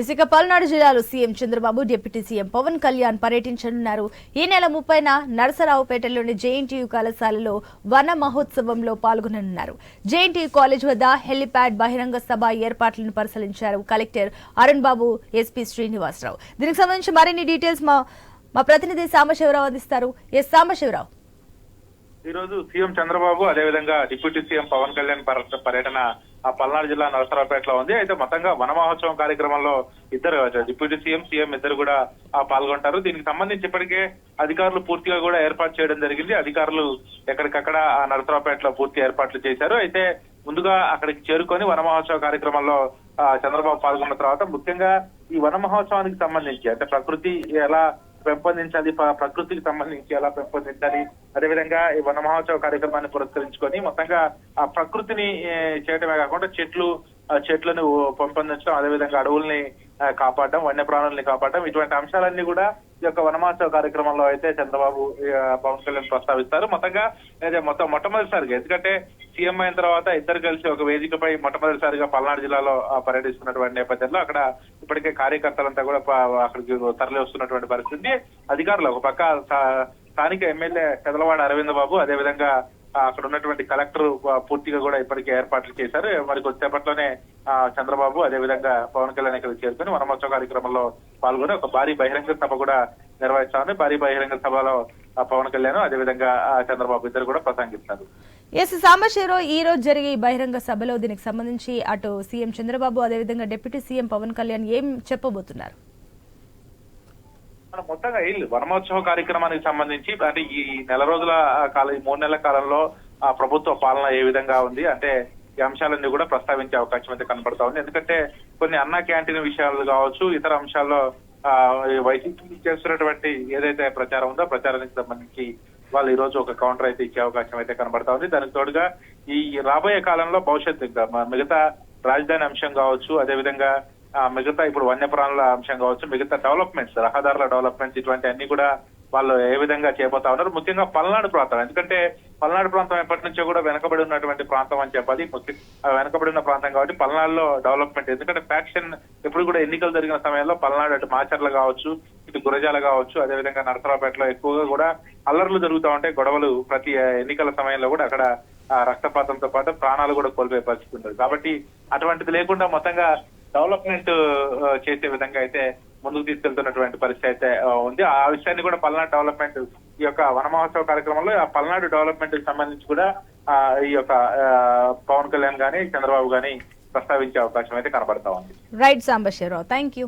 ఇసుక పల్నాడు జిల్లాలో CM Chandrababu deputy CM Pawan Kalyan పర్యటించనున్నారు. ఈ నెల 30న నరసరావుపేటలోని జేఎన్టీయూ కళాశాలలో వన మహోత్సవంలో పాల్గొననున్నారు. జేఎన్టీయూ కాలేజ్ వద్ద హెలిప్యాడ్ బహిరంగ సభ ఏర్పాట్లను పరిశీలించారు కలెక్టర్ అరుణ్ బాబు, ఎస్పీ శ్రీనివాసరావు. దీనికి సంబంధించి మరిన్ని డీటెయిల్స్ మా ప్రతినిధి సాంబశివరావు అందిస్తారు. సాంబశివరావు, ఈ రోజు సీఎం చంద్రబాబు అదేవిధంగా డిప్యూటీ సీఎం పవన్ కళ్యాణ్ పర్యటన ఆ పల్నాడు జిల్లా నరసరావుపేటలో ఉంది. అయితే మొత్తంగా వన మహోత్సవం కార్యక్రమంలో ఇద్దరు డిప్యూటీ సీఎం ఇద్దరు కూడా పాల్గొంటారు. దీనికి సంబంధించి ఇప్పటికే అధికారులు పూర్తిగా కూడా ఏర్పాటు చేయడం జరిగింది. అధికారులు ఎక్కడికక్కడ ఆ నరసరావుపేటలో పూర్తి ఏర్పాట్లు చేశారు. అయితే ముందుగా అక్కడికి చేరుకొని వన మహోత్సవ కార్యక్రమంలో చంద్రబాబు పాల్గొన్న తర్వాత ముఖ్యంగా ఈ వన మహోత్సవానికి సంబంధించి అంటే ప్రకృతి ఎలా పెంపొందించాలి, ప్రకృతికి సంబంధించి ఎలా పెంపొందించాలి, అదేవిధంగా ఈ వన మహోత్సవ కార్యక్రమాన్ని పురస్కరించుకొని మొత్తంగా ఆ ప్రకృతిని చేయడమే కాకుండా చెట్లను పెంపొందించడం, అదేవిధంగా అడవుల్ని కాపాడడం, వన్యప్రాణుల్ని కాపాడడం, ఇటువంటి అంశాలన్నీ కూడా ఈ యొక్క వన మహోత్సవ కార్యక్రమంలో అయితే చంద్రబాబు పవన్ కళ్యాణ్ ప్రస్తావిస్తారు. మొట్టమొదటిసారిగా, ఎందుకంటే సీఎం అయిన తర్వాత ఇద్దరు కలిసి ఒక వేదికపై మొట్టమొదటిసారిగా పల్నాడు జిల్లాలో పర్యటిస్తున్నటువంటి నేపథ్యంలో అక్కడ ఇప్పటికే కార్యకర్తలంతా కూడా అక్కడికి తరలి వస్తున్నటువంటి పరిస్థితి. అధికారులు ఒక పక్క స్థానిక ఎమ్మెల్యే చదలవాడ అరవింద్ బాబు, అదేవిధంగా అక్కడ ఉన్నటువంటి కలెక్టర్ పూర్తిగా కూడా ఇప్పటికే ఏర్పాట్లు చేశారు. మరి కొద్దిసేపట్లోనే చంద్రబాబు అదేవిధంగా పవన్ కళ్యాణ్ ఇక్కడ చేరుకుని వనమహోత్సవ కార్యక్రమంలో పాల్గొని ఒక భారీ బహిరంగ సభ కూడా నిర్వహిస్తామని, భారీ బహిరంగ సభలో పవన్ కళ్యాణ్ అదేవిధంగా చంద్రబాబు ఇద్దరు కూడా ప్రసంగిస్తారు. సాంబశివరావు, ఈ రోజు జరిగే ఈ బహిరంగ సభలో దీనికి సంబంధించి అటు సీఎం చంద్రబాబు అదేవిధంగా డిప్యూటీ సీఎం పవన్ కళ్యాణ్ ఏం చెప్పబోతున్నారు? మనం మొత్తంగా వనమహోత్సవ కార్యక్రమానికి సంబంధించి అంటే ఈ నెల రోజుల కాలం, ఈ 3 నెలల కాలంలో ఆ ప్రభుత్వ పాలన ఏ విధంగా ఉంది అంటే ఈ అంశాలన్నీ కూడా ప్రస్తావించే అవకాశం అయితే కనపడతా ఉంది. ఎందుకంటే కొన్ని అన్నా క్యాంటీన్ విషయాలు కావచ్చు, ఇతర అంశాల్లో వైసీపీ చేస్తున్నటువంటి ఏదైతే ప్రచారం ఉందో ప్రచారానికి సంబంధించి వాళ్ళు ఈ రోజు ఒక కౌంటర్ అయితే ఇచ్చే అవకాశం అయితే కనబడతా ఉంది. దానికి తోడుగా ఈ రాబోయే కాలంలో భవిష్యత్తు మిగతా రాజధాని అంశం కావచ్చు, అదేవిధంగా మిగతా ఇప్పుడు వన్యప్రాణుల అంశం కావచ్చు, మిగతా డెవలప్మెంట్స్, రహదారుల డెవలప్మెంట్స్, ఇటువంటి అన్ని కూడా వాళ్ళు ఏ విధంగా చేయబోతా ఉన్నారు. ముఖ్యంగా పల్నాడు ప్రాంతం, ఎందుకంటే పల్నాడు ప్రాంతం ఎప్పటి నుంచో కూడా వెనకబడి ఉన్నటువంటి ప్రాంతం అని చెప్పాలి. వెనకబడి ఉన్న ప్రాంతం కాబట్టి పల్నాడులో డెవలప్మెంట్, ఎందుకంటే ఫ్యాక్షన్ ఎప్పుడు కూడా ఎన్నికలు జరిగిన సమయంలో పల్నాడు అటు మాచర్ల కావచ్చు, ఇటు గురజాల కావచ్చు, అదేవిధంగా నరసరావుపేటలో ఎక్కువగా కూడా అల్లర్లు జరుగుతూ ఉంటాయి, గొడవలు. ప్రతి ఎన్నికల సమయంలో కూడా అక్కడ రక్తపాతంతో పాటు ప్రాణాలు కూడా కోల్పోయే పరిస్థితి ఉంటుంది. కాబట్టి అటువంటిది లేకుండా మొత్తంగా డెవలప్మెంట్ చేసే విధంగా అయితే ముందుకు తీసుకెళ్తున్నటువంటి పరిస్థితి అయితే ఉంది. ఆ విషయాన్ని కూడా పల్నాడు డెవలప్మెంట్ ఈ యొక్క వన మహోత్సవ కార్యక్రమంలో ఆ పల్నాడు డెవలప్మెంట్ కి సంబంధించి కూడా ఈ యొక్క పవన్ కళ్యాణ్ గానీ చంద్రబాబు గానీ ప్రస్తావించే అవకాశం అయితే కనబడతా ఉంది. Right Sambasivarao, thank you.